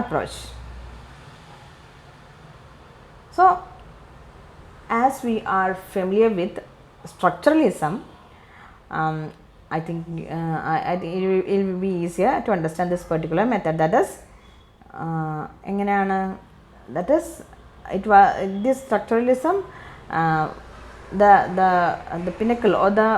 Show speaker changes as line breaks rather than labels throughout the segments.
approach. So, as we are familiar with structuralism, I think it will be easier to understand this particular method. That is, this structuralism, the pinnacle or the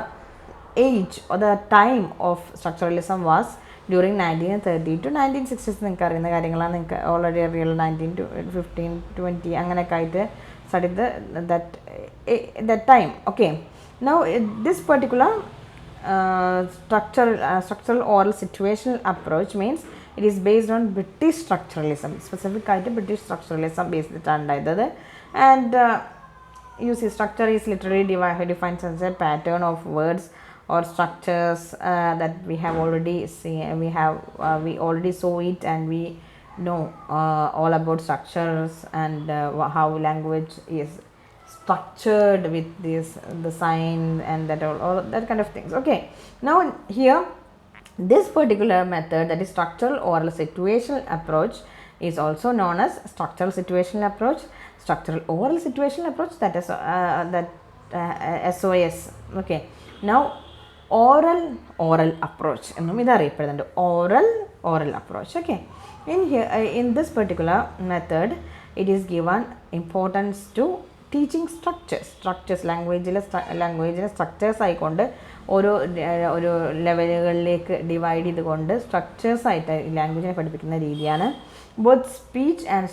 age or the time of structuralism was during 1930 to 1960s. നിങ്ങൾക്ക് അറിയുന്ന കാര്യങ്ങളാണ്. നിങ്ങൾക്ക് already അറിയുള്ളൂ. 19 to 15-20 അങ്ങനെയൊക്കെ ആയിട്ട് studied that time. Okay, now this particular structural oral situational approach means it is based on British structuralism. Specific ആയിട്ട് British structuralism based ഉണ്ടായത്. And you see, structure is literally defined as a pattern of words or structures that we have already seen. We already saw it, and we know all about structures and how language is structured with the sign and all that kind of things. Okay, now here this particular method, that is structural oral situational approach, is also known as structural situational approach, structural oral situational approach, that is SOS. Okay, now oral approach എന്നും ഇത് അറിയപ്പെടുന്നുണ്ട്. oral approach. Okay, in this particular method it is given importance to teaching structures ലാംഗ്വേജിലെ structures ആയിക്കൊണ്ട് ഓരോ ലെവലുകളിലേക്ക് divide ചെയ്തുകൊണ്ട് structures ആയിട്ട് ലാംഗ്വേജിനെ പഠിപ്പിക്കുന്ന രീതിയാണ്. Both speech and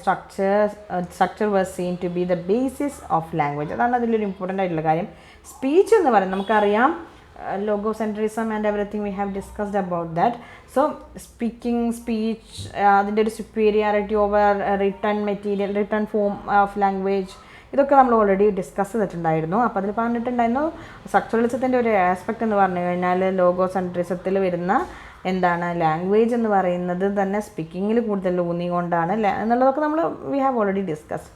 structure was seen to be the basis of language. അതാണ് അതിലൊരു ഇമ്പോർട്ടൻ്റ് ആയിട്ടുള്ള കാര്യം. സ്പീച്ച് എന്ന് പറയുന്നത് നമുക്കറിയാം, logocentrism and everything we have discussed about that. So speech, അതിൻ്റെ ഒരു superiority over written form of language, ഇതൊക്കെ നമ്മൾ ഓൾറെഡി ഡിസ്കസ് ചെയ്തിട്ടുണ്ടായിരുന്നു. അപ്പോൾ അതിൽ പറഞ്ഞിട്ടുണ്ടായിരുന്നു സ്ട്രക്ചറലിസത്തിൻ്റെ ഒരു ആസ്പെക്റ്റ് എന്ന് പറഞ്ഞു കഴിഞ്ഞാൽ ലോഗോസെൻട്രിസത്തിൽ വരുന്ന എന്താണ് ലാംഗ്വേജ് എന്ന് പറയുന്നത് തന്നെ സ്പീക്കിങ്ങിൽ കൂടുതൽ ഊന്നിക്കൊണ്ടാണ് എന്നുള്ളതൊക്കെ നമ്മൾ we have already discuss.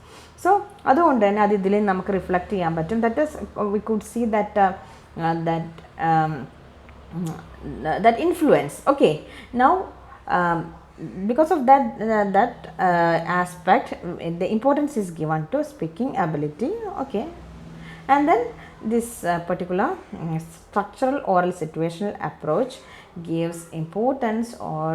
So അതുകൊണ്ട് തന്നെ അത് ഇതിൽ നമുക്ക് റിഫ്ലക്റ്റ് ചെയ്യാൻ പറ്റും. That is we could see that influence. Okay, now because of that aspect, the importance is given to speaking ability. Okay, and then this particular structural oral situational approach gives importance or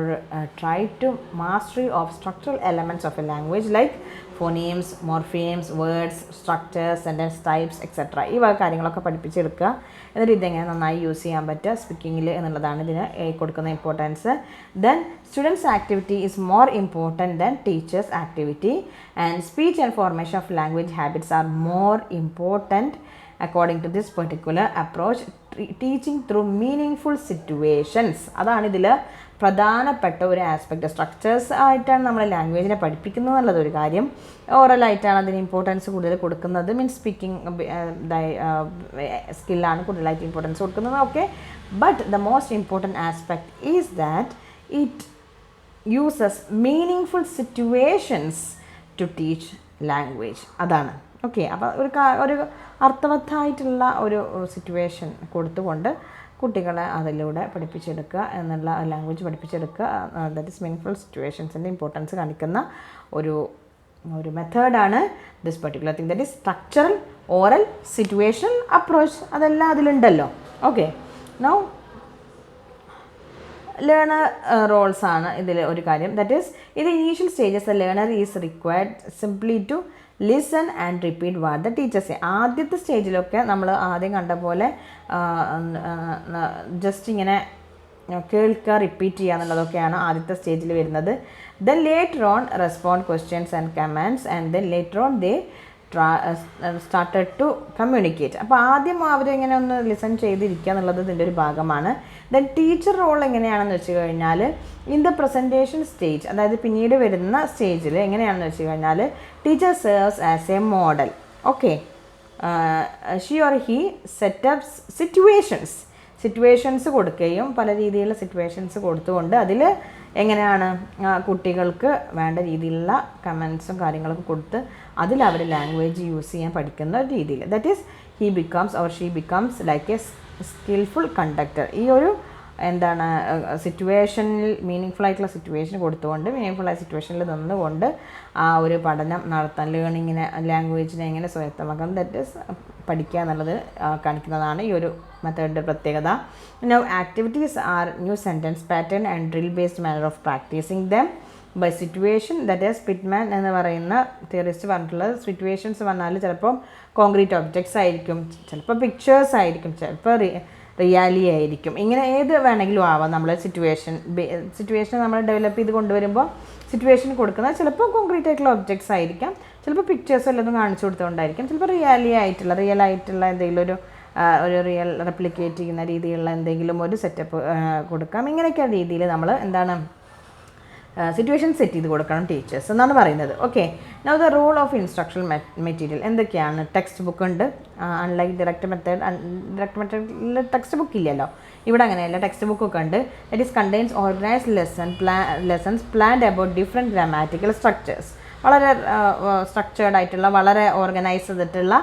try to mastery of structural elements of a language like phonemes, morphemes, words, structures, sentence types, etc. ഈ വക കാര്യങ്ങളൊക്കെ പഠിപ്പിച്ചെടുക്കുക. എന്നിട്ട് ഇതെങ്ങനെ നന്നായി use ചെയ്യാൻ പറ്റുക സ്പീക്കിങ്ങിൽ എന്നുള്ളതാണ് ഇതിന് കൊടുക്കുന്ന importance. Then students activity is more important than teachers activity, and speech and formation of language habits are more important according to this particular approach. Teaching through meaningful situations, അതാണ് ഇതിൽ പ്രധാനപ്പെട്ട ഒരു ആസ്പെക്റ്റ്. സ്ട്രക്ചേഴ്സ് ആയിട്ടാണ് നമ്മൾ ലാംഗ്വേജിനെ പഠിപ്പിക്കുന്നത് എന്നുള്ളതൊരു കാര്യം. ഓറലായിട്ടാണ് അതിന് ഇമ്പോർട്ടൻസ് കൂടുതൽ കൊടുക്കുന്നത്. മീൻസ് സ്പീക്കിംഗ് സ്കില്ലാണ് കൂടുതലായിട്ട് ഇമ്പോർട്ടൻസ് കൊടുക്കുന്നത്. Okay, but the most important aspect is that it uses meaningful situations to teach language. അതാണ്. ഓക്കെ, അപ്പോൾ ഒരു അർത്ഥവത്തായിട്ടുള്ള ഒരു സിറ്റുവേഷൻ കൊടുത്തുകൊണ്ട് കുട്ടികളെ അതിലൂടെ പഠിപ്പിച്ചെടുക്കുക എന്നുള്ള ലാംഗ്വേജ് പഠിപ്പിച്ചെടുക്കുക. ദാറ്റ് ഈസ് മീനിങ്ഫുൾ സിറ്റുവേഷൻസിൻ്റെ ഇമ്പോർട്ടൻസ് കാണിക്കുന്ന ഒരു മെത്തേഡാണ് this particular thing, that is structural oral situation approach. അതെല്ലാം അതിലുണ്ടല്ലോ. ഓക്കെ, നൗ ലേണർ റോൾസ് ആണ് ഇതിൽ ഒരു കാര്യം. ദാറ്റ് ഈസ് ഇത് initial stages the learner is required simply to listen and repeat what the teachers. ആദ്യത്തെ സ്റ്റേജിലൊക്കെ നമ്മൾ ആദ്യം കണ്ട പോലെ ജസ്റ്റ് ഇങ്ങനെ കേൾക്കുക, റിപ്പീറ്റ് ചെയ്യുക എന്നുള്ളതൊക്കെയാണ് ആദ്യത്തെ സ്റ്റേജിൽ വരുന്നത്. Then later on respond questions and commands, and then later on they started to communicate. അപ്പോൾ ആദ്യം അവരിങ്ങനെ ഒന്ന് ലിസൺ ചെയ്തിരിക്കുക എന്നുള്ളത് ഇതിൻ്റെ ഒരു ഭാഗമാണ്. ദെൻ ടീച്ചർ റോൾ എങ്ങനെയാണെന്ന് വെച്ച് കഴിഞ്ഞാൽ ഇൻ ദ പ്രസൻറ്റേഷൻ സ്റ്റേജ്, അതായത് പിന്നീട് വരുന്ന സ്റ്റേജിൽ എങ്ങനെയാണെന്ന് വെച്ച് കഴിഞ്ഞാൽ teacher serves as A model. Okay, she or he setups situations കൊടുക്കുകയും പല രീതിയിലുള്ള സിറ്റുവേഷൻസ് കൊടുത്തുകൊണ്ട് അതിൽ എങ്ങനെയാണ് കുട്ടികൾക്ക് വേണ്ട രീതിയിലുള്ള കമൻസും കാര്യങ്ങളൊക്കെ കൊടുത്ത് അതിൽ അവർ ലാംഗ്വേജ് യൂസ് ചെയ്യാൻ പഠിക്കുന്ന രീതിയിൽ. That is he becomes or she becomes like A skilful conductor. ഈ ഒരു എന്താണ് സിറ്റുവേഷനിൽ മീനിങ് ആയിട്ടുള്ള സിറ്റുവേഷൻ കൊടുത്തുകൊണ്ട് മീനിങ് ആയ സിറ്റുവേഷനിൽ നിന്നുകൊണ്ട് ആ ഒരു പഠനം നടത്താൻ ലേണിങ്ങിനെ ലാംഗ്വേജിനെ എങ്ങനെ സ്വായത്തമാക്കാം ദാറ്റ് ഈസ് പഠിക്കുക എന്നുള്ളത് കാണിക്കുന്നതാണ് ഈ ഒരു മെത്തേഡിൻ്റെ പ്രത്യേകത. Now activities are new sentence pattern and drill based manner of practising them by situation. That is Pitman എന്ന് പറയുന്ന തിയറിസ്റ്റ് പറഞ്ഞിട്ടുള്ളത് സിറ്റുവേഷൻസ് വന്നാൽ ചിലപ്പോൾ കോൺക്രീറ്റ് ഒബ്ജക്ട്സ് ആയിരിക്കും, ചിലപ്പോൾ പിക്ചേഴ്സ് ആയിരിക്കും, ചിലപ്പോൾ റിയാലി ആയിരിക്കും, ഇങ്ങനെ ഏത് വേണമെങ്കിലും ആവാം. നമ്മൾ സിറ്റുവേഷൻ നമ്മൾ ഡെവലപ്പ് ചെയ്ത് കൊണ്ടുവരുമ്പോൾ സിറ്റുവേഷൻ കൊടുക്കുന്നത് ചിലപ്പോൾ കോൺക്രീറ്റ് ആയിട്ടുള്ള ഒബ്ജക്ട്സ് ആയിരിക്കാം, ചിലപ്പോൾ പിക്ചേഴ്സ് വല്ലതും കാണിച്ചു കൊടുത്തുകൊണ്ടായിരിക്കും, ചിലപ്പോൾ റിയൽ ആയിട്ടുള്ള എന്തെങ്കിലും ഒരു റിയൽ റെപ്ലിക്കേറ്റ് ചെയ്യുന്ന രീതിയിലുള്ള എന്തെങ്കിലും ഒരു സെറ്റപ്പ് കൊടുക്കാം. ഇങ്ങനെയൊക്കെ രീതിയിൽ നമ്മൾ എന്താണ് സിറ്റുവേഷൻ സെറ്റ് ചെയ്ത് കൊടുക്കണം ടീച്ചേഴ്സ് എന്നാണ് പറയുന്നത്. Okay, now the role of instructional material എന്തൊക്കെയാണ്? ടെക്സ്റ്റ് ബുക്ക് ഉണ്ട്. അൺലൈക്ക് ഡയറക്റ്റ് മെത്തേഡിൽ ടെക്സ്റ്റ് ബുക്ക് ഇല്ലല്ലോ, ഇവിടെ അങ്ങനെയല്ല, ടെക്സ്റ്റ് ബുക്കൊക്കെ ഉണ്ട്. That is contains organised lessons planned about different grammatical structures. വളരെ സ്ട്രക്ചേർഡ് ആയിട്ടുള്ള, വളരെ ഓർഗനൈസ് ചെയ്തിട്ടുള്ള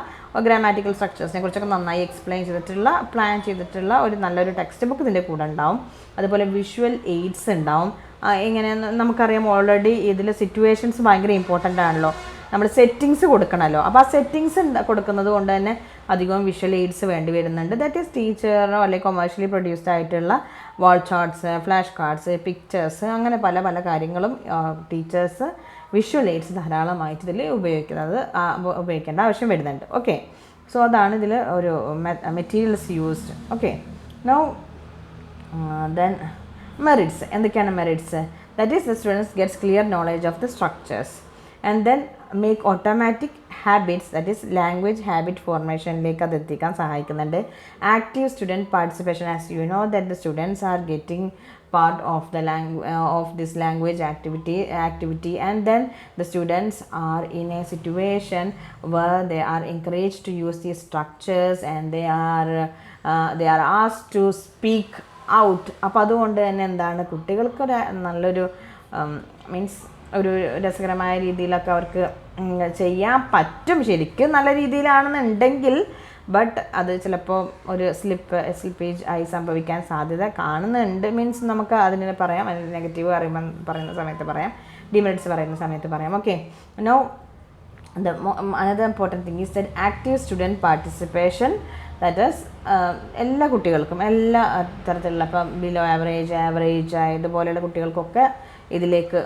ഗ്രാമാറ്റിക്കൽ സ്ട്രക്ചേഴ്സിനെ കുറിച്ചൊക്കെ നന്നായി എക്സ്പ്ലെയിൻ ചെയ്തിട്ടുള്ള, പ്ലാൻ ചെയ്തിട്ടുള്ള ഒരു നല്ലൊരു ടെക്സ്റ്റ് ബുക്ക് ഇതിൻ്റെ കൂടെ ഉണ്ടാവും. അതുപോലെ വിഷ്വൽ എയ്ഡ്സ് ഉണ്ടാവും. ഇങ്ങനെ നമുക്കറിയാം ഓൾറെഡി ഇതിൽ സിറ്റുവേഷൻസ് ഭയങ്കര ഇമ്പോർട്ടൻ്റ് ആണല്ലോ, നമ്മൾ സെറ്റിങ്സ് കൊടുക്കണമല്ലോ. അപ്പോൾ ആ സെറ്റിങ്സ് കൊടുക്കുന്നത് കൊണ്ട് തന്നെ അധികവും വിഷ്വൽ എയ്ഡ്സ് വേണ്ടി വരുന്നുണ്ട്. ദാറ്റ് ഈസ് ടീച്ചറോ അല്ലെങ്കിൽ കൊമേഴ്ഷ്യലി പ്രൊഡ്യൂസ്ഡ് ആയിട്ടുള്ള വാൾ ചാർട്ട്സ്, ഫ്ലാഷ് കാർഡ്സ്, പിക്ചേഴ്സ്, അങ്ങനെ പല പല കാര്യങ്ങളും ടീച്ചേഴ്സ് വിഷ്വൽ എയ്ഡ്സ് ധാരാളമായിട്ട് ഇതിൽ ഉപയോഗിക്കേണ്ട ആവശ്യം വരുന്നുണ്ട്. ഓക്കെ, സോ അതാണ് ഇതിൽ ഒരു materials used. Okay, now then merits എന്തൊക്കെയാണ് merits? That is the students gets clear knowledge of the structures and then make automatic habits, that is language habit ഫോർമേഷനിലേക്ക് അത് എത്തിക്കാൻ സഹായിക്കുന്നുണ്ട്. Active student participation, as you know that the students are getting part of this language activity and then the students are in a situation where they are encouraged to use these structures and they are asked to speak out. അപ്പോൾ അതുകൊണ്ട് തന്നെ എന്താണ് കുട്ടികൾക്കൊരു നല്ലൊരു means ഒരു രസകരമായ രീതിയിലൊക്കെ അവർക്ക് ചെയ്യാൻ പറ്റും. ശരിക്കും നല്ല രീതിയിലാണെന്നുണ്ടെങ്കിൽ ബട്ട് അത് ചിലപ്പോൾ ഒരു സ്ലിപ്പേജ് ആയി സംഭവിക്കാൻ സാധ്യത കാണുന്നുണ്ട്. മീൻസ് നമുക്ക് അതിനെ പറയാം, അതിന് നെഗറ്റീവ് പറയുന്ന സമയത്ത് പറയാം, ഡിമെറിറ്റ്സ് പറയുന്ന സമയത്ത് പറയാം. Okay, now another important thing is that active student participation, that is എല്ലാ കുട്ടികൾക്കും എല്ലാ തരത്തിലുള്ള ഇപ്പം ബിലോ ആവറേജ് ഇതുപോലെയുള്ള കുട്ടികൾക്കൊക്കെ ഇതിലേക്ക്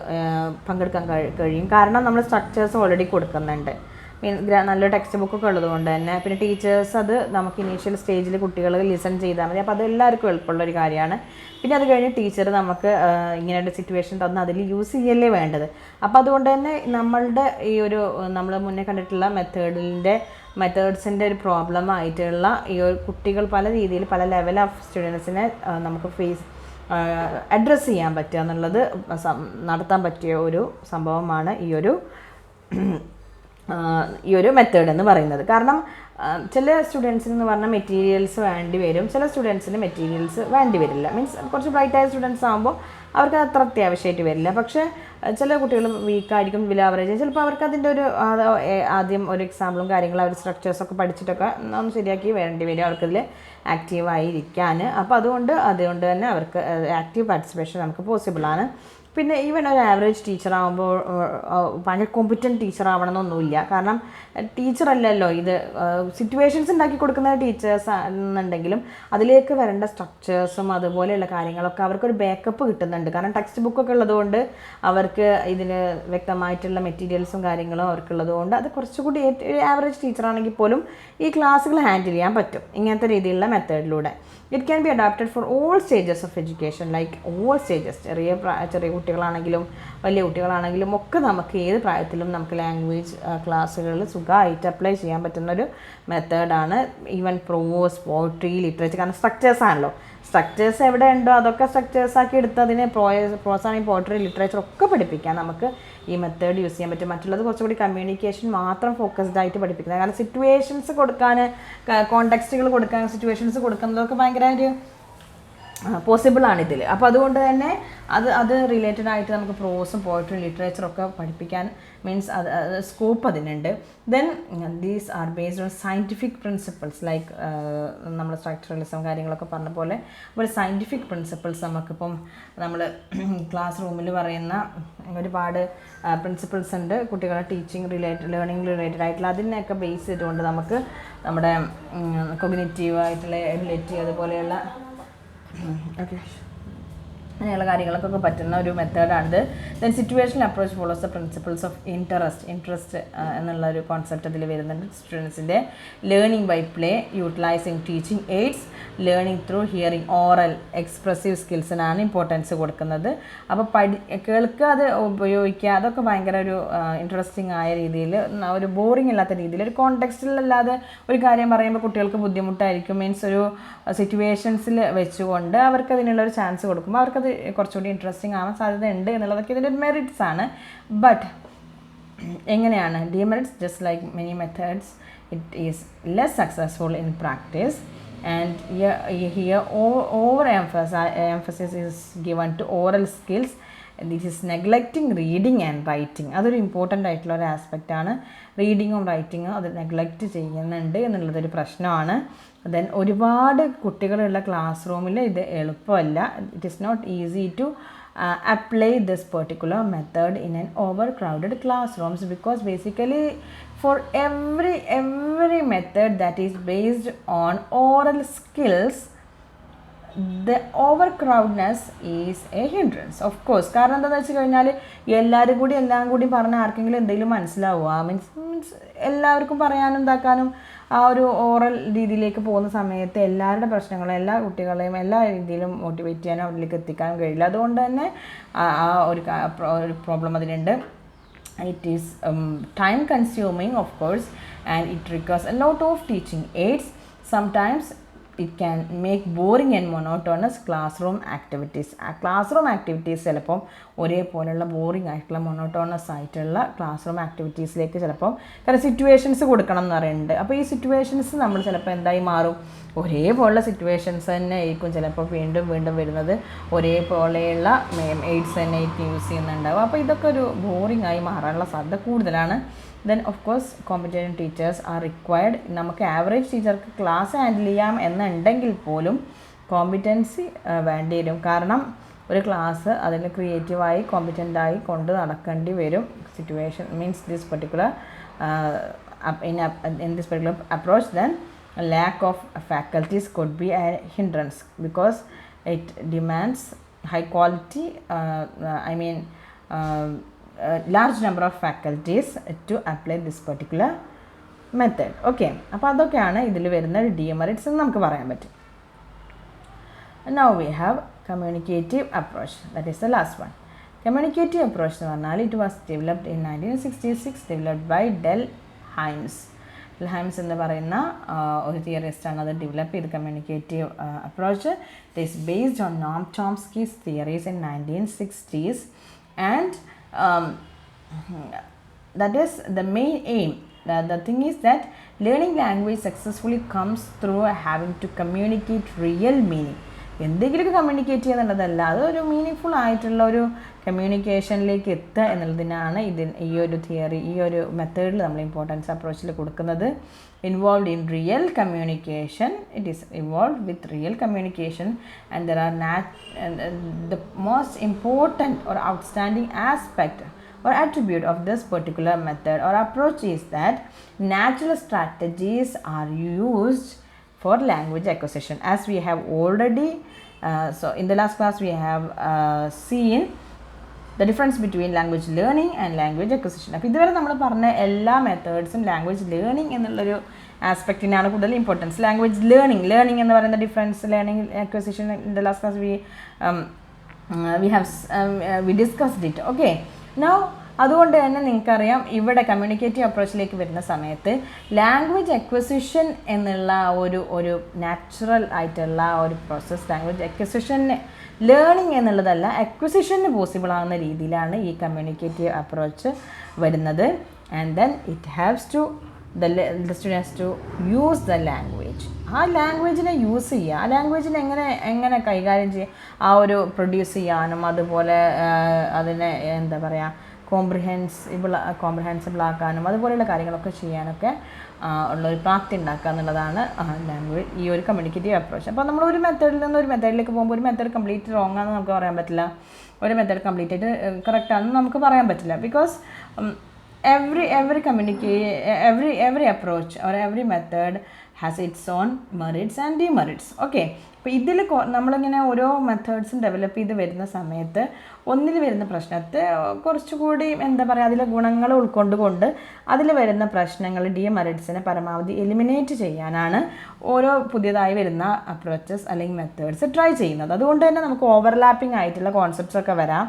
പങ്കെടുക്കാൻ കഴിയും. കാരണം നമ്മൾ സ്ട്രക്ചേഴ്സ് ഓൾറെഡി കൊടുക്കുന്നുണ്ട്, നല്ല ടെക്സ്റ്റ് ബുക്കൊക്കെ ഉള്ളതുകൊണ്ട് തന്നെ. പിന്നെ ടീച്ചേഴ്സ് അത് നമുക്ക് ഇനീഷ്യൽ സ്റ്റേജിൽ കുട്ടികൾ ലിസൺ ചെയ്താൽ മതി, അപ്പോൾ അത് എല്ലാവർക്കും എളുപ്പമുള്ളൊരു കാര്യമാണ്. പിന്നെ അത് കഴിഞ്ഞ് ടീച്ചർ നമുക്ക് ഇങ്ങനെയുള്ള സിറ്റുവേഷൻ തന്ന് അതിൽ യൂസ് ചെയ്യല്ലേ വേണ്ടത്. അപ്പോൾ അതുകൊണ്ട് തന്നെ നമ്മളുടെ ഈ ഒരു നമ്മൾ മുന്നേ കണ്ടിട്ടുള്ള മെത്തേഡ്സിൻ്റെ ഒരു പ്രോബ്ലം ആയിട്ടുള്ള ഈ ഒരു കുട്ടികൾ പല രീതിയിൽ പല ലെവൽ ഓഫ് സ്റ്റുഡൻസിനെ നമുക്ക് അഡ്രസ്സ് ചെയ്യാൻ പറ്റുക എന്നുള്ളത് നടത്താൻ പറ്റിയ ഒരു സംഭവമാണ് ഈ ഒരു മെത്തേഡ് എന്ന് പറയുന്നത്. കാരണം ചില സ്റ്റുഡൻസിന് എന്ന് പറഞ്ഞാൽ മെറ്റീരിയൽസ് വേണ്ടി വരും, ചില സ്റ്റുഡൻസിന് മെറ്റീരിയൽസ് വേണ്ടി വരില്ല. മീൻസ് കുറച്ച് ബ്രൈറ്റായ സ്റ്റുഡൻസ് ആകുമ്പോൾ അവർക്ക് അത്ര അത്യാവശ്യമായിട്ട് വരില്ല. പക്ഷേ ചില കുട്ടികൾ വീക്കായിരിക്കും, ബിലോ ആവറേജ്, ചിലപ്പോൾ അവർക്ക് അതിൻ്റെ ഒരു ആദ്യം ഒരു എക്സാമ്പിളും കാര്യങ്ങളും അവർ സ്ട്രക്ചേഴ്സൊക്കെ പഠിച്ചിട്ടൊക്കെ ഒന്ന് ശരിയാക്കി വേണ്ടി വരും അവർക്കതിൽ ആക്റ്റീവായിരിക്കാൻ. അപ്പോൾ അതുകൊണ്ട് തന്നെ അവർക്ക് ആക്റ്റീവ് പാർട്ടിസിപ്പേഷൻ നമുക്ക് പോസിബിളാണ്. പിന്നെ ഈവൻ ഒരു ആവറേജ് ടീച്ചറാകുമ്പോൾ ഭയങ്കര കോമ്പറ്റൻറ്റ് ടീച്ചർ ആവണമെന്നൊന്നുമില്ല. കാരണം ടീച്ചറല്ലല്ലോ ഇത്, സിറ്റുവേഷൻസ് ഉണ്ടാക്കി കൊടുക്കുന്ന ടീച്ചേഴ്സ് എന്നുണ്ടെങ്കിലും അതിലേക്ക് വരേണ്ട സ്ട്രക്ചേഴ്സും അതുപോലെയുള്ള കാര്യങ്ങളൊക്കെ അവർക്കൊരു ബാക്കപ്പ് കിട്ടുന്നുണ്ട്. കാരണം ടെക്സ്റ്റ് ബുക്കൊക്കെ ഉള്ളതുകൊണ്ട് അവർക്ക് ഇതിന് വ്യക്തമായിട്ടുള്ള മെറ്റീരിയൽസും കാര്യങ്ങളും അവർക്കുള്ളത് കൊണ്ട് അത് കുറച്ചുകൂടി ആവറേജ് ടീച്ചറാണെങ്കിൽ പോലും ഈ ക്ലാസ്സുകൾ ഹാൻഡിൽ ചെയ്യാൻ പറ്റും ഇങ്ങനത്തെ രീതിയിലുള്ള മെത്തേഡിലൂടെ. It can be adapted for all stages of education, like all stages, ചെറിയ കുട്ടികളാണെങ്കിലും വലിയ കുട്ടികളാണെങ്കിലും ഒക്കെ നമുക്ക് ഏത് പ്രായത്തിലും നമുക്ക് ലാംഗ്വേജ് ക്ലാസ്സുകളിൽ സുഖമായിട്ട് അപ്ലൈ ചെയ്യാൻ പറ്റുന്നൊരു മെത്തേഡാണ്. ഈവൻ പ്രോസ്, പോയട്രി, ലിറ്ററേച്ചർ, കാരണം സ്ട്രക്ചേഴ്സ് ആണല്ലോ. സ്ട്രക്ചേഴ്സ് എവിടെ ഉണ്ടോ അതൊക്കെ സ്ട്രക്ചേഴ്സാക്കി എടുത്ത് അതിനെ പ്രോസാണെങ്കിൽ പോയട്രി, ലിറ്ററേച്ചർ ഒക്കെ പഠിപ്പിക്കാൻ നമുക്ക് ഈ മെത്തേഡ് യൂസ് ചെയ്യാൻ പറ്റും. മറ്റുള്ളത് കുറച്ചുകൂടി കമ്മ്യൂണിക്കേഷൻ മാത്രം ഫോക്കസ്ഡ് ആയിട്ട് പഠിപ്പിക്കുന്നത്. കാരണം സിറ്റുവേഷൻസ് കൊടുക്കാൻ, കോണ്ടെക്സ്റ്റുകൾ കൊടുക്കാൻ, സിറ്റുവേഷൻസ് കൊടുക്കുന്നതൊക്കെ ഭയങ്കര ഒരു പോസിബിളാണ് ഇതിൽ. അപ്പോൾ അതുകൊണ്ട് തന്നെ അത് റിലേറ്റഡ് ആയിട്ട് നമുക്ക് പ്രോസും പോയട്രിയും ലിറ്ററേച്ചറൊക്കെ പഠിപ്പിക്കാൻ മീൻസ് അത് സ്കോപ്പ് അതിനുണ്ട്. Then these are based on scientific principles like നമ്മൾ സ്ട്രക്ചറലിസം കാര്യങ്ങളൊക്കെ പറഞ്ഞ പോലെ ഒരു സയൻറ്റിഫിക് പ്രിൻസിപ്പിൾസ് നമുക്കിപ്പം നമ്മൾ ക്ലാസ് റൂമിൽ പറയുന്ന ഒരുപാട് പ്രിൻസിപ്പിൾസ് ഉണ്ട് കുട്ടികളെ ടീച്ചിങ് റിലേറ്റഡ് ലേണിംഗ് റിലേറ്റഡ് ആയിട്ടുള്ള അതിനെയൊക്കെ ബേസ് ചെയ്തുകൊണ്ട് നമുക്ക് നമ്മുടെ കൊഗ്നിറ്റീവ് ആയിട്ടുള്ള എബിലിറ്റി അതുപോലെയുള്ള അങ്ങനെയുള്ള കാര്യങ്ങൾക്കൊക്കെ പറ്റുന്ന ഒരു മെത്തേഡാണിത്. Then situational approach follows the principles of interest എന്നുള്ള ഒരു കോൺസെപ്റ്റ് ഇതിൽ വരുന്നുണ്ട്. സ്റ്റുഡൻസിൻ്റെ learning by play, utilising teaching aids, learning through hearing, oral, expressive സ്കിൽസിനാണ് ഇമ്പോർട്ടൻസ് കൊടുക്കുന്നത്. അപ്പോൾ കേൾക്കുക, അത് ഉപയോഗിക്കുക, അതൊക്കെ ഭയങ്കര ഒരു ഇൻട്രസ്റ്റിംഗ് ആയ രീതിയിൽ, ഒരു ബോറിംഗ് ഇല്ലാത്ത രീതിയിൽ, ഒരു കോണ്ടെക്സ്റ്റിലല്ലാതെ ഒരു കാര്യം പറയുമ്പോൾ കുട്ടികൾക്ക് ബുദ്ധിമുട്ടായിരിക്കും. മീൻസ് ഒരു സിറ്റുവേഷൻസിൽ വെച്ചുകൊണ്ട് അവർക്ക് അതിനുള്ളൊരു ചാൻസ് കൊടുക്കുമ്പോൾ അവർക്കത് കുറച്ചുകൂടി ഇൻട്രസ്റ്റിംഗ് ആവാൻ സാധ്യതയുണ്ട് എന്നുള്ളതൊക്കെ ഇതിൻ്റെ മെറിറ്റ്സ് ആണ്. ബട്ട് എങ്ങനെയാണ് demerits, just like many methods, it is less successful in practice, and here emphasis is given to oral skills. This is neglecting reading and writing. അതൊരു ഇമ്പോർട്ടൻ്റ് ആയിട്ടുള്ള ഒരു ആസ്പെക്റ്റ് ആണ്. റീഡിങ്ങും റൈറ്റിങ്ങും അത് നെഗ്ലക്റ്റ് ചെയ്യുന്നുണ്ട് എന്നുള്ളതൊരു പ്രശ്നമാണ്. ദെൻ ഒരുപാട് കുട്ടികളുള്ള ക്ലാസ് റൂമിൽ ഇത് എളുപ്പമല്ല. It is not easy to apply this particular method in an overcrowded classrooms, because basically for every method that is based on oral skills, the overcrowdedness is a hindrance, of course. കാരണം എന്താണെന്ന് വെച്ച് കഴിഞ്ഞാൽ എല്ലാം കൂടി പറഞ്ഞാൽ ആർക്കെങ്കിലും എന്തെങ്കിലും മനസ്സിലാവുക, മീൻസ് എല്ലാവർക്കും പറയാനും എന്താക്കാനും ആ ഒരു ഓറൽ രീതിയിലേക്ക് പോകുന്ന സമയത്ത് എല്ലാവരുടെ പ്രശ്നങ്ങളും എല്ലാ കുട്ടികളെയും എല്ലാ രീതിയിലും മോട്ടിവേറ്റ് ചെയ്യാനും അവരിലേക്ക് എത്തിക്കാനും കഴിയില്ല. അതുകൊണ്ട് തന്നെ ആ ഒരു പ്രോബ്ലം അതിനുണ്ട്. It is time consuming of course, and it requires a lot of teaching AIDS. Sometimes it can make boring and monotonous classroom activities. ആ ക്ലാസ് റൂം ആക്ടിവിറ്റീസ് ചിലപ്പം ഒരേപോലെയുള്ള ബോറിംഗ് ആയിട്ടുള്ള മൊണോട്ടോണസ് ആയിട്ടുള്ള ക്ലാസ് റൂം ആക്ടിവിറ്റീസിലേക്ക് ചിലപ്പം കാരണം situations കൊടുക്കണം എന്ന് പറയുന്നുണ്ട്. അപ്പോൾ ഈ സിറ്റുവേഷൻസ് നമ്മൾ ചിലപ്പോൾ എന്തായി മാറും, ഒരേപോലുള്ള സിറ്റുവേഷൻസ് തന്നെ ആയിരിക്കും ചിലപ്പോൾ വീണ്ടും വരുന്നത്, ഒരേപോലെയുള്ള എയ്ഡ്സ് തന്നെ ആയിരിക്കും യൂസ് ചെയ്യുന്നുണ്ടാവും. അപ്പോൾ ഇതൊക്കെ ഒരു ബോറിംഗ് ആയി മാറാനുള്ള സാധ്യത കൂടുതലാണ്. Then of course competent teachers are required. നമുക്ക് ആവറേജ് ടീച്ചർക്ക് ക്ലാസ് ഹാൻഡിൽ ചെയ്യാം എന്നുണ്ടെങ്കിൽ പോലും കോമ്പിറ്റൻസി വേണ്ടി വരും. കാരണം ഒരു ക്ലാസ് അതിന് ക്രിയേറ്റീവായി കോമ്പിറ്റൻ്റായി കൊണ്ട് നടക്കേണ്ടി വരും. Situation means this particular in this particular approach, then lack of faculties could be a hindrance because it demands high quality large number of faculties to apply this particular method. Okay, അപ്പോൾ അതൊക്കെയാണ് ഇതിൽ വരുന്ന demerits എന്ന് നമുക്ക് പറയാൻ പറ്റും. Now we have communicative approach, that is the last one. Communicative approach എന്ന് പറഞ്ഞാൽ it was developed in 1966, developed by Del Hymes എന്ന് പറയുന്ന ഒരു തിയറിസ്റ്റാണ് അത് ഡെവലപ്പ് ചെയ്ത് communicative approach. It is based on Noam Chomsky's theories in 1960s, and that is the main aim. The thing is that learning language successfully comes through having to communicate real meaning. എന്തെങ്കിലുമൊക്കെ communicate ചെയ്യുന്നുള്ളതല്ല, അതൊരു meaning full ആയിട്ടുള്ള ഒരു കമ്മ്യൂണിക്കേഷനിലേക്ക് എത്തുക എന്നുള്ളതിനാണ് ഈ ഒരു theory, ഈ ഒരു മെത്തേഡിൽ നമ്മൾ ഇമ്പോർട്ടൻസ് അപ്രോച്ചിൽ കൊടുക്കുന്നത്. Involve in real communication, it is involve with real communication, and there are the most important or outstanding aspect or attribute of this particular method or approach is that natural strategies are used for language acquisition. As we have already so in the last class we have seen the difference between language learning and language acquisition. അപ്പോൾ ഇതുവരെ നമ്മൾ പറഞ്ഞ എല്ലാ മെത്തേഡ്സും language learning എന്നുള്ളൊരു ആസ്പെക്റ്റിനാണ് കൂടുതൽ importance. Language learning എന്ന് പറയുന്ന difference, learning acquisition in the last class we discussed it. Okay, now അതുകൊണ്ട് തന്നെ നിങ്ങൾക്കറിയാം ഇവിടെ കമ്മ്യൂണിക്കേറ്റീവ് അപ്രോച്ചിലേക്ക് വരുന്ന സമയത്ത് ലാംഗ്വേജ് അക്വസിഷൻ എന്നുള്ള ഒരു നാച്ചുറൽ ആയിട്ടുള്ള ഒരു പ്രോസസ്സ്, ലാംഗ്വേജ് അക്വസിഷന് ലേണിംഗ് എന്നുള്ളതല്ല അക്വസിഷന് പോസിബിൾ ആകുന്ന രീതിയിലാണ് ഈ കമ്മ്യൂണിക്കേറ്റീവ് അപ്രോച്ച് വരുന്നത്. And then it haves to the students to use the language ആ ലാംഗ്വേജിനെ യൂസ് ചെയ്യുക, ആ ലാംഗ്വേജിനെ എങ്ങനെ കൈകാര്യം ചെയ്യുക, ആ ഒരു പ്രൊഡ്യൂസ് ചെയ്യാനും അതുപോലെ അതിനെ എന്താ പറയുക കോംപ്രിഹെൻസിബിൾ ആക്കാനും അതുപോലെയുള്ള കാര്യങ്ങളൊക്കെ ചെയ്യാനൊക്കെ ഉള്ളൊരു പ്രാപ്തി ഉണ്ടാക്കുക എന്നുള്ളതാണ് ലാംഗ്വേജ് ഈ ഒരു കമ്മ്യൂണിക്കേറ്റീവ് അപ്രോച്ച്. അപ്പോൾ നമ്മൾ ഒരു മെത്തേഡിൽ നിന്ന് ഒരു മെത്തേഡിലേക്ക് പോകുമ്പോൾ ഒരു മെത്തേഡ് കംപ്ലീറ്റ് റോങ് ആണെന്ന് നമുക്ക് പറയാൻ പറ്റില്ല, ഒരു മെത്തേഡ് കംപ്ലീറ്റ് ആയിട്ട് കറക്റ്റ് ആണെന്ന് നമുക്ക് പറയാൻ പറ്റില്ല. Because every approach or every method has its own merits and demerits. Okay, അപ്പോൾ ഇതിൽ നമ്മളിങ്ങനെ ഓരോ മെത്തേഡ്സും ഡെവലപ്പ് ചെയ്ത് വരുന്ന സമയത്ത് ഒന്നിൽ വരുന്ന പ്രശ്നത്തെ കുറച്ചുകൂടി എന്താ പറയുക അതിലെ ഗുണങ്ങൾ ഉൾക്കൊണ്ടുകൊണ്ട് അതിൽ വരുന്ന പ്രശ്നങ്ങൾ ഡിമെറിറ്റ്സിനെ പരമാവധി എലിമിനേറ്റ് ചെയ്യാനാണ് ഓരോ പുതിയതായി വരുന്ന അപ്രോച്ചസ് അല്ലെങ്കിൽ മെത്തേഡ്സ് ട്രൈ ചെയ്യുന്നത്. അതുകൊണ്ട് തന്നെ നമുക്ക് ഓവർലാപ്പിംഗ് ആയിട്ടുള്ള കോൺസെപ്റ്റ്സ് ഒക്കെ വരാം.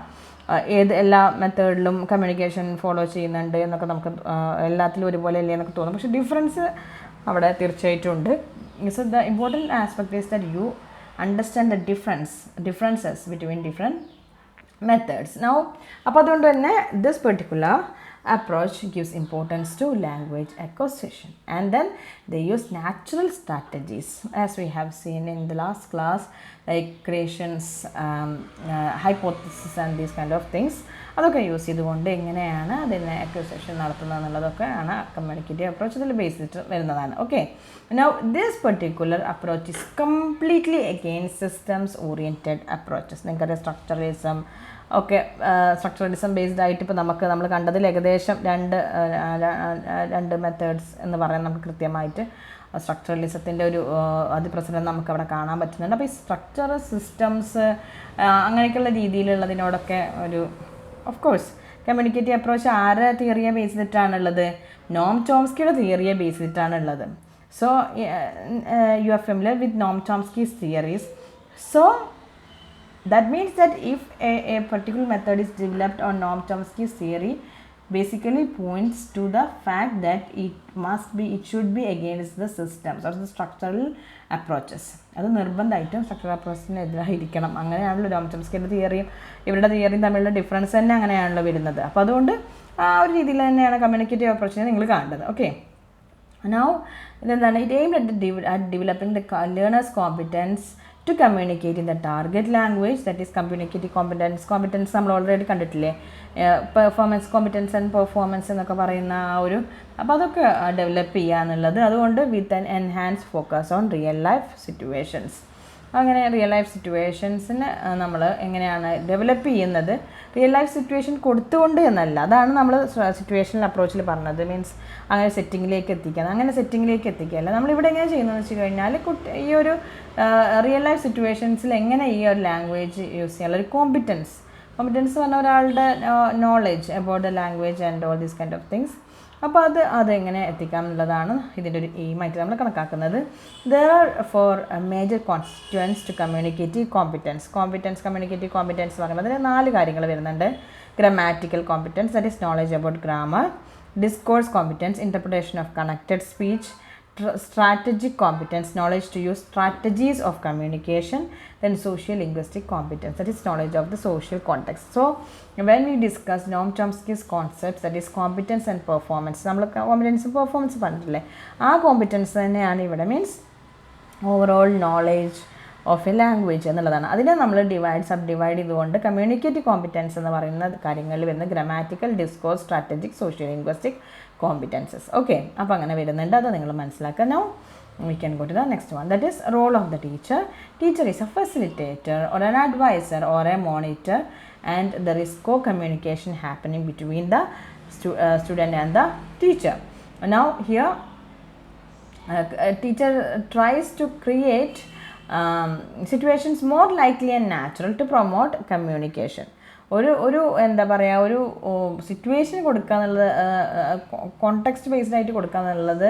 എല്ലാ മെത്തേഡിലും കമ്മ്യൂണിക്കേഷൻ ഫോളോ ചെയ്യുന്നുണ്ട് എന്നൊക്കെ നമുക്ക് എല്ലാത്തിലും ഒരുപോലെ അല്ലേ എന്നൊക്കെ തോന്നും. പക്ഷേ ഡിഫറൻസ് അവിടെ തീർച്ചയായിട്ടും ഉണ്ട്. So the important aspect is that you understand the differences between different methods. Now, അപ്പോൾ അതുകൊണ്ട് തന്നെ this particular approach gives importance to language acquisition, and then they use natural strategies as we have seen in the last class, like creations, hypothesis and these kind of things. അതൊക്കെ use ചെയ്തുകൊണ്ട് എങ്ങനെയാണ് അതിനെ acquisition നടത്തുന്നത് എന്നുള്ളതൊക്കെ ആണ് communicative approach ഇതിൽ base ചെയ്തിട്ട് വരുന്നതാണ്. Okay, now this particular approach is completely against systems oriented approaches. നിങ്ങൾക്കറിയാം സ്ട്രക്ചറലിസം ഒക്കെ, സ്ട്രക്ചറലിസം ബേസ്ഡ് ആയിട്ട് ഇപ്പോൾ നമ്മൾ കണ്ടതിൽ ഏകദേശം രണ്ട് മെത്തേഡ്സ് എന്ന് പറയാൻ നമുക്ക് കൃത്യമായിട്ട് സ്ട്രക്ചറലിസത്തിൻ്റെ ഒരു അതിപ്രസരം നമുക്കവിടെ കാണാൻ പറ്റുന്നുണ്ട്. അപ്പോൾ ഈ സ്ട്രക്ചർ സിസ്റ്റംസ് അങ്ങനെയൊക്കെയുള്ള രീതിയിലുള്ളതിനോടൊക്കെ ഒരു ഓഫ് കോഴ്സ് കമ്മ്യൂണിക്കേറ്റീവ് അപ്രോച്ച് ആരെ തിയറിയെ ബേസ് ചെയ്തിട്ടാണുള്ളത്? നോം ചോംസ്കിയുടെ തിയറിയെ ബേസ് ചെയ്തിട്ടാണുള്ളത്. So you are familiar with Noam Chomsky's theories. So that means that if a particular method is developed on Noam Chomsky's theory, basically points to the fact that it should be against the systems or the structural approaches. അത് നിർബന്ധമായിട്ടും structural അപ്രോച്ചിന് എതിരായിരിക്കണം. അങ്ങനെയാണല്ലോ നോം ചോംസ്കിയുടെ തിയറിയും ഇവരുടെ തിയറിയും തമ്മിലുള്ള difference തന്നെ അങ്ങനെയാണല്ലോ വരുന്നത്. അപ്പോൾ അതുകൊണ്ട് ആ ഒരു രീതിയിൽ തന്നെയാണ് കമ്മ്യൂണിക്കേറ്റീവ് അപ്രോച്ചിനെ നിങ്ങൾ കാണേണ്ടത്. ഓക്കെ, നൗ ഇതെന്താണ്? It aimed at developing the learner's competence to communicate in the target language, that is communicative competence നമ്മൾ ഓൾറെഡി കണ്ടിട്ടില്ലേ? പെർഫോമൻസ് കോമ്പറ്റൻസ് ആൻഡ് പെർഫോമൻസ് എന്നൊക്കെ പറയുന്ന ആ ഒരു, അപ്പോൾ അതൊക്കെ ഡെവലപ്പ് ചെയ്യുക എന്നുള്ളത്. അതുകൊണ്ട് with an enhance focus on real life situations. അങ്ങനെ റിയൽ ലൈഫ് സിറ്റുവേഷൻസിന് നമ്മൾ എങ്ങനെയാണ് ഡെവലപ്പ് ചെയ്യുന്നത്? റിയൽ ലൈഫ് സിറ്റുവേഷൻ കൊടുത്തുകൊണ്ട് എന്നല്ല, അതാണ് നമ്മൾ സിറ്റുവേഷണൽ അപ്രോച്ചിൽ പറഞ്ഞത്. മീൻസ് അങ്ങനെ സെറ്റിങ്ങിലേക്ക് എത്തിക്കുകയല്ല. നമ്മളിവിടെ എങ്ങനെ ചെയ്യുന്നതെന്ന് വെച്ച് കഴിഞ്ഞാൽ ഈ ഒരു റിയൽ ലൈഫ് സിറ്റുവേഷൻസിൽ എങ്ങനെ ഈ ഒരു ലാംഗ്വേജ് യൂസ് ചെയ്യാനുള്ള ഒരു കോമ്പിറ്റൻസ് പറഞ്ഞ ഒരാളുടെ knowledge about the language and all these kind of things. അപ്പോൾ അതെങ്ങനെ എത്തിക്കാം എന്നുള്ളതാണ് ഇതിൻ്റെ ഒരു എയിമായിട്ട് നമ്മൾ കണക്കാക്കുന്നത്. There are four major constituents to communicative communicative competence എന്ന് പറയുമ്പോൾ അതിൽ 4 കാര്യങ്ങൾ വരുന്നുണ്ട്. Grammatical competence, that is knowledge about grammar. Discourse competence, interpretation of connected speech. Strategic competence, knowledge to use strategies of communication. Then social linguistic competence, that is knowledge of the social context. So when we discuss Noam Chomsky's concepts, that is competence and performance, നമ്മൾ competence performance പറഞ്ഞിട്ടില്ലേ, ആ competence തന്നെയാണ് ഇവിടെ. Means overall knowledge of a language എന്നുള്ളതാണ്. അതിനെ നമ്മൾ subdivide ചെയ്തുകൊണ്ട് communicative competence എന്ന് പറയുന്ന കാര്യങ്ങളിൽ വരുന്ന grammatical, discourse, strategic, social linguistic competences. Okay, അപ്പോൾ അങ്ങനെ വരുന്നുണ്ട്, അത് നിങ്ങൾ മനസ്സിലാക്കുക. Now we can go to the next one, that is role of the teacher. Teacher is a facilitator or an advisor or a monitor, and there is co-communication happening between the student and the teacher. Now here a teacher tries to create situations more likely and natural to promote communication. ഒരു എന്താ പറയുക, ഒരു situation കൊടുക്കുക എന്നുള്ളത്, context based ആയിട്ട് കൊടുക്കുക എന്നുള്ളത്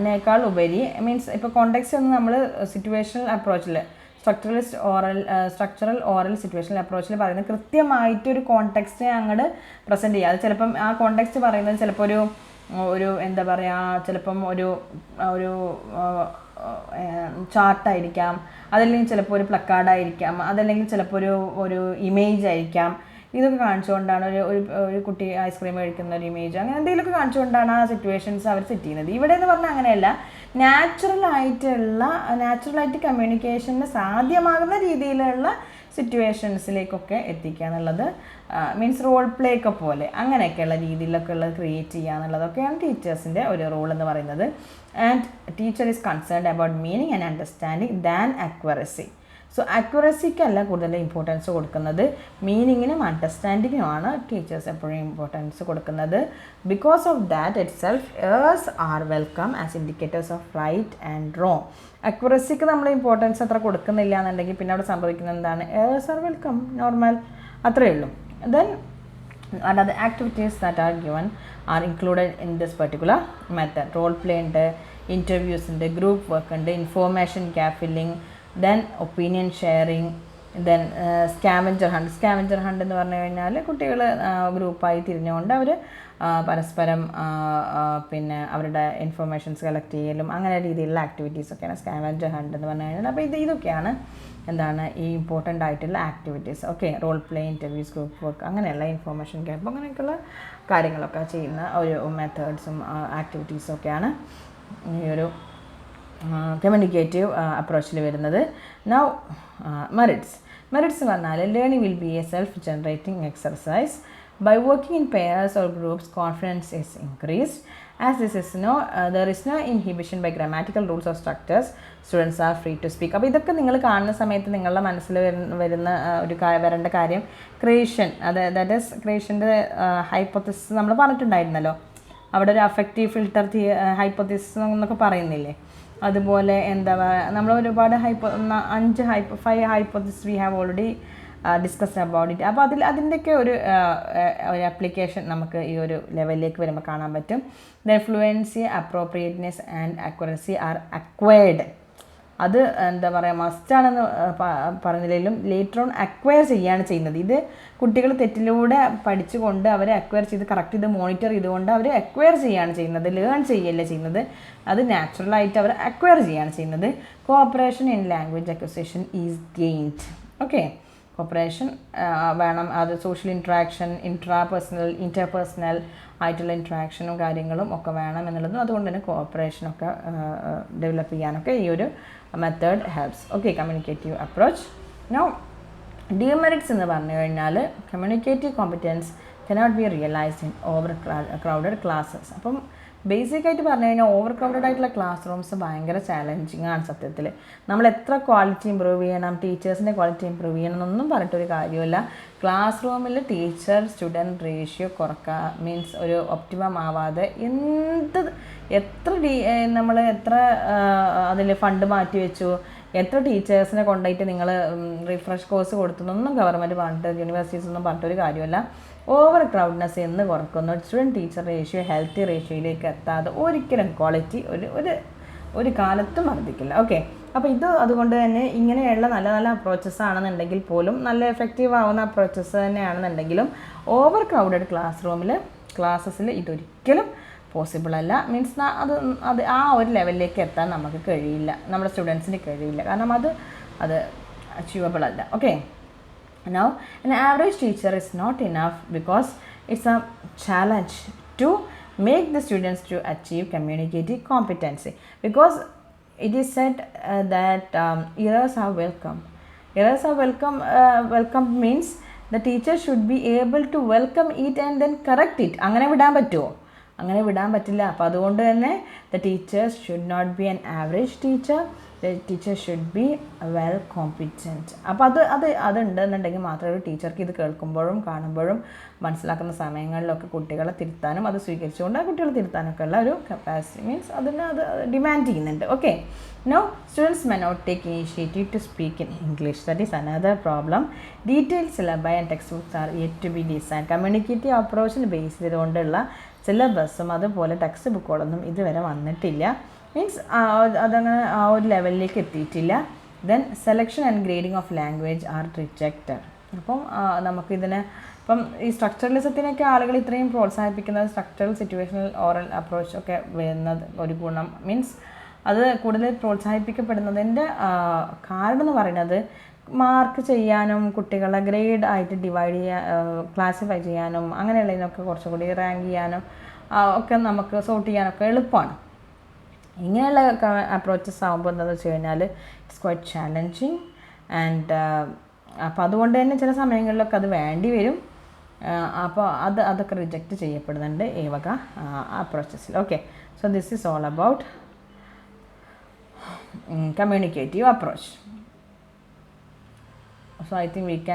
നേക്കാൾ ഉപരി, മീൻസ് ഇപ്പോൾ കോണ്ടെക്സ്റ്റ് എന്ന് നമ്മൾ സിറ്റുവേഷണൽ അപ്രോച്ചിൽ സ്ട്രക്ചറൽ ഓറൽ സിറ്റുവേഷണൽ അപ്രോച്ചിൽ പറയുന്നത് കൃത്യമായിട്ടൊരു കോണ്ടെക്സ്റ്റ് അങ്ങോട്ട് പ്രസൻറ്റ് ചെയ്യുക. അത് ചിലപ്പം ആ കോണ്ടെക്സ്റ്റ് പറയുന്നത് ചിലപ്പോൾ ഒരു എന്താ പറയുക, ചിലപ്പം ഒരു ചാർട്ടായിരിക്കാം, അതല്ലെങ്കിൽ ചിലപ്പോൾ ഒരു പ്ലക്കാർഡായിരിക്കാം, അതല്ലെങ്കിൽ ചിലപ്പോൾ ഒരു ഇമേജ് ആയിരിക്കാം. ഇതൊക്കെ കാണിച്ചുകൊണ്ടാണ് ഒരു കുട്ടി ഐസ്ക്രീം കഴിക്കുന്ന ഒരു ഇമേജ്, അങ്ങനെ എന്തെങ്കിലുമൊക്കെ കാണിച്ചുകൊണ്ടാണ് ആ സിറ്റുവേഷൻസ് അവർ സെറ്റ് ചെയ്യുന്നത്. ഇവിടെ എന്ന് പറഞ്ഞാൽ അങ്ങനെയല്ല, നാച്ചുറലായിട്ട് കമ്മ്യൂണിക്കേഷന് സാധ്യമാകുന്ന രീതിയിലുള്ള സിറ്റുവേഷൻസിലേക്കൊക്കെ എത്തിക്കുക എന്നുള്ളത്, മീൻസ് റോൾ പ്ലേ ഒക്കെ പോലെ അങ്ങനെയൊക്കെയുള്ള രീതിയിലൊക്കെ ഉള്ളത് ക്രിയേറ്റ് ചെയ്യുക എന്നുള്ളതൊക്കെയാണ് ടീച്ചേഴ്സിൻ്റെ ഒരു റോൾ എന്ന് പറയുന്നത്. And teacher is concerned about meaning and understanding than accuracy. So അക്യുറസിക്കല്ല കൂടുതൽ ഇമ്പോർട്ടൻസ് കൊടുക്കുന്നത്, മീനിങ്ങിനും അണ്ടർസ്റ്റാൻഡിങ്ങിനുമാണ് ടീച്ചേഴ്സ് എപ്പോഴും ഇമ്പോർട്ടൻസ് കൊടുക്കുന്നത്. Because of that itself errors are welcome as indicators of right and wrong. അക്യുറസിക്ക് നമ്മൾ ഇമ്പോർട്ടൻസ് അത്ര കൊടുക്കുന്നില്ല എന്നുണ്ടെങ്കിൽ പിന്നെ അവിടെ സംഭവിക്കുന്നത് എന്താണ്? ഏഴ്സ് ആർ വെൽക്കം, നോർമൽ, അത്രയേ ഉള്ളൂ. Then other activities that are given are included in this particular method. Role play ഉണ്ട്, interviews ഉണ്ട്, group work ഉണ്ട്, information gap filling, then opinion sharing, then scavenger hunt. Scavenger hunt എന്ന് പറഞ്ഞു കഴിഞ്ഞാൽ കുട്ടികൾ ഗ്രൂപ്പായി തിരിഞ്ഞുകൊണ്ട് അവർ പരസ്പരം പിന്നെ അവരുടെ ഇൻഫർമേഷൻസ് കളക്ട് ചെയ്യലും അങ്ങനെ രീതിയിലുള്ള ആക്ടിവിറ്റീസൊക്കെയാണ് സ്കാവഞ്ചർ ഹണ്ട് എന്ന് പറഞ്ഞു കഴിഞ്ഞാൽ. അപ്പോൾ ഇതൊക്കെയാണ് എന്താണ് ഈ ഇമ്പോർട്ടൻ്റ് ആയിട്ടുള്ള activities. Okay, role play, interviews, group work, അങ്ങനെയുള്ള ഇൻഫർമേഷൻ ഗ്യാപ്പ്, അങ്ങനെയൊക്കെയുള്ള കാര്യങ്ങളൊക്കെ ചെയ്യുന്ന ഒരു മെത്തേഡ്സും ആക്ടിവിറ്റീസും ഒക്കെയാണ് ഈ ഒരു കമ്മ്യൂണിക്കേറ്റീവ് അപ്രോച്ചിൽ വരുന്നത്. നൗ മെറിറ്റ്സ് എന്ന് പറഞ്ഞാൽ learning will be A self generating exercise. By working in pairs or groups, confidence is increased. As there is no inhibition by grammatical rules or structures, students are free to speak. അപ്പോൾ ഇതൊക്കെ നിങ്ങൾ കാണുന്ന സമയത്ത് നിങ്ങളുടെ മനസ്സിൽ വരേണ്ട കാര്യം creation, that is ക്രിയേഷൻ്റെ hypothesis നമ്മൾ പറഞ്ഞിട്ടുണ്ടായിരുന്നല്ലോ. അവിടെ ഒരു അഫക്റ്റീവ് ഫിൽട്ടർ ഹൈപ്പോത്തിസിസ് എന്നൊക്കെ പറയുന്നില്ലേ, അതുപോലെ എന്താ നമ്മൾ ഒരുപാട് 5 hypothesis V have already discussed about it. അപ്പോൾ അതിൻ്റെയൊക്കെ ഒരു ആപ്ലിക്കേഷൻ നമുക്ക് ഈ ഒരു ലെവലിലേക്ക് വരുമ്പോൾ കാണാൻ പറ്റും. Then fluency, appropriateness and accuracy are acquired. അത് എന്താ പറയുക, മസ്റ്റാണെന്ന് പറഞ്ഞില്ലെങ്കിലും ലേറ്റർ ഓൺ അക്വയർ ചെയ്യുകയാണ് ചെയ്യുന്നത്. ഇത് കുട്ടികൾ തെറ്റിലൂടെ പഠിച്ചുകൊണ്ട് അവരെ അക്വയർ ചെയ്ത് കറക്റ്റ് ചെയ്ത് മോണിറ്റർ ചെയ്തുകൊണ്ട് അവർ അക്വയർ ചെയ്യുകയാണ് ചെയ്യുന്നത്, ലേൺ ചെയ്യല്ല ചെയ്യുന്നത്. അത് നാച്ചുറലായിട്ട് അവർ അക്വയർ ചെയ്യുകയാണ് ചെയ്യുന്നത്. Cooperation in language acquisition is gained. Okay, corporation വേണം, അത് സോഷ്യൽ ഇൻട്രാക്ഷൻ, ഇൻ്റർപേഴ്സണൽ ആയിട്ടുള്ള ഇൻട്രാക്ഷനും കാര്യങ്ങളും ഒക്കെ വേണം എന്നുള്ളതും, അതുകൊണ്ട് തന്നെ കോഓപ്പറേഷനൊക്കെ ഡെവലപ്പ് ചെയ്യാനൊക്കെ ഈ ഒരു method helps. Okay, communicative approach. Now demerits എന്ന് പറഞ്ഞു കഴിഞ്ഞാൽ communicative competence cannot be realised in over crowded classes. അപ്പം ബേസിക്കായിട്ട് പറഞ്ഞു കഴിഞ്ഞാൽ ഓവർ ക്രൗഡഡ് ആയിട്ടുള്ള ക്ലാസ് റൂംസ് ഭയങ്കര ചാലഞ്ചിങ് ആണ് സത്യത്തിൽ. നമ്മൾ എത്ര ക്വാളിറ്റി ഇമ്പ്രൂവ് ചെയ്യണം, ടീച്ചേഴ്സിൻ്റെ ക്വാളിറ്റി ഇമ്പ്രൂവ് ചെയ്യണം എന്നൊന്നും പറഞ്ഞിട്ടൊരു കാര്യമില്ല. ക്ലാസ് റൂമിൽ ടീച്ചർ സ്റ്റുഡൻറ്റ് റേഷ്യോ കുറക്കുക, മീൻസ് ഒരു ഒപ്റ്റിമം ആവാതെ എത്ര അതിൽ ഫണ്ട് മാറ്റി വെച്ചു, എത്ര ടീച്ചേഴ്സിനെ കൊണ്ടുപോയിട്ട് നിങ്ങൾ റിഫ്രഷ് കോഴ്സ് കൊടുത്തൊന്നും ഗവൺമെൻറ് പറഞ്ഞിട്ട് യൂണിവേഴ്സിറ്റീസ് ഒന്നും പറഞ്ഞിട്ടൊരു കാര്യമല്ല. ഓവർ ക്രൗഡ്നെസ് എന്ന് കുറക്കുന്നു, സ്റ്റുഡൻറ്റ് ടീച്ചർ റേഷ്യോ ഹെൽത്തി റേഷ്യോയിലേക്ക് എത്താതെ ഒരിക്കലും ക്വാളിറ്റി ഒരു കാലത്തും വർദ്ധിക്കില്ല. ഓക്കെ, അപ്പോൾ അതുകൊണ്ട് തന്നെ ഇങ്ങനെയുള്ള നല്ല നല്ല അപ്രോച്ചസ് ആണെന്നുണ്ടെങ്കിൽ പോലും, നല്ല എഫക്റ്റീവ് ആവുന്ന അപ്രോച്ചസ് തന്നെയാണെന്നുണ്ടെങ്കിലും ഓവർ ക്രൗഡഡ് ക്ലാസ്സസിൽ ഇതൊരിക്കലും പോസിബിൾ അല്ല. മീൻസ് അത് ആ ഒരു ലെവലിലേക്ക് എത്താൻ നമുക്ക് കഴിയില്ല, നമ്മുടെ സ്റ്റുഡൻസിന് കഴിയില്ല, കാരണം അത് അച്ചീവബിൾ അല്ല. Okay, now an average teacher is not enough because it's a challenge to make the students to achieve communicative competency, because it is said that errors are welcome. Welcome means the teacher should be able to welcome it and then correct it. അങ്ങനെ വിടാൻ പറ്റുമോ? അങ്ങനെ വിടാൻ പറ്റില്ല. അപ്പോൾ അതുകൊണ്ട് തന്നെ the teachers should not be an average teacher. The teacher should be well competent. അപ്പോൾ അതുണ്ടെന്നുണ്ടെങ്കിൽ മാത്രമേ ഒരു ടീച്ചർക്ക് ഇത് കേൾക്കുമ്പോഴും കാണുമ്പോഴും മനസ്സിലാക്കുന്ന സമയങ്ങളിലൊക്കെ കുട്ടികളെ തിരുത്താനും അത് സ്വീകരിച്ചുകൊണ്ട് ആ കുട്ടികളെ തിരുത്താനൊക്കെ ഉള്ള ഒരു കപ്പാസിറ്റി, മീൻസ് അത് ഡിമാൻഡ് ചെയ്യുന്നുണ്ട്. Okay, now students may not take initiative to speak in English. That is another problem. Detailed syllabi and textbooks are yet to be designed. Communicative അപ്രോച്ചിന് ബേസ് ചെയ്തുകൊണ്ടുള്ള സിലബസും അതുപോലെ ടെക്സ്റ്റ് ബുക്കുകളൊന്നും ഇതുവരെ വന്നിട്ടില്ല, മീൻസ് അതങ്ങനെ ആ ഒരു ലെവലിലേക്ക് എത്തിയിട്ടില്ല. Then selection and grading of language R rejected. അപ്പം ഇപ്പം ഈ സ്ട്രക്ചറലിസത്തിനൊക്കെ ആളുകൾ ഇത്രയും പ്രോത്സാഹിപ്പിക്കുന്നത് സ്ട്രക്ചറൽ സിറ്റുവേഷണൽ ഓറൽ അപ്രോച്ച് ഒക്കെ വരുന്നത് ഒരു ഗുണം, മീൻസ് അത് കൂടുതൽ പ്രോത്സാഹിപ്പിക്കപ്പെടുന്നതിൻ്റെ കാരണം എന്ന് പറയുന്നത് മാർക്ക് ചെയ്യാനും കുട്ടികളെ ഗ്രേഡ് ആയിട്ട് ഡിവൈഡ് ചെയ്യാൻ ക്ലാസിഫൈ ചെയ്യാനും അങ്ങനെയുള്ളതിനൊക്കെ കുറച്ചുകൂടി റാങ്ക് ചെയ്യാനും ഒക്കെ നമുക്ക് സോർട്ട് ചെയ്യാനൊക്കെ എളുപ്പമാണ്. ഇങ്ങനെയുള്ള അപ്രോച്ചസ് ആകുമ്പോൾ എന്താണെന്ന് വെച്ച് കഴിഞ്ഞാൽ ഇറ്റ്സ് ക്വൈറ്റ് ചാലഞ്ചിങ് ആൻഡ് അപ്പോൾ അതുകൊണ്ട് തന്നെ ചില സമയങ്ങളിലൊക്കെ അത് വേണ്ടി വരും. അപ്പോൾ അതൊക്കെ റിജക്റ്റ് ചെയ്യപ്പെടുന്നുണ്ട് ഈ വക അപ്രോച്ചസിൽ. Okay, so this is all about communicative approach. So I think we can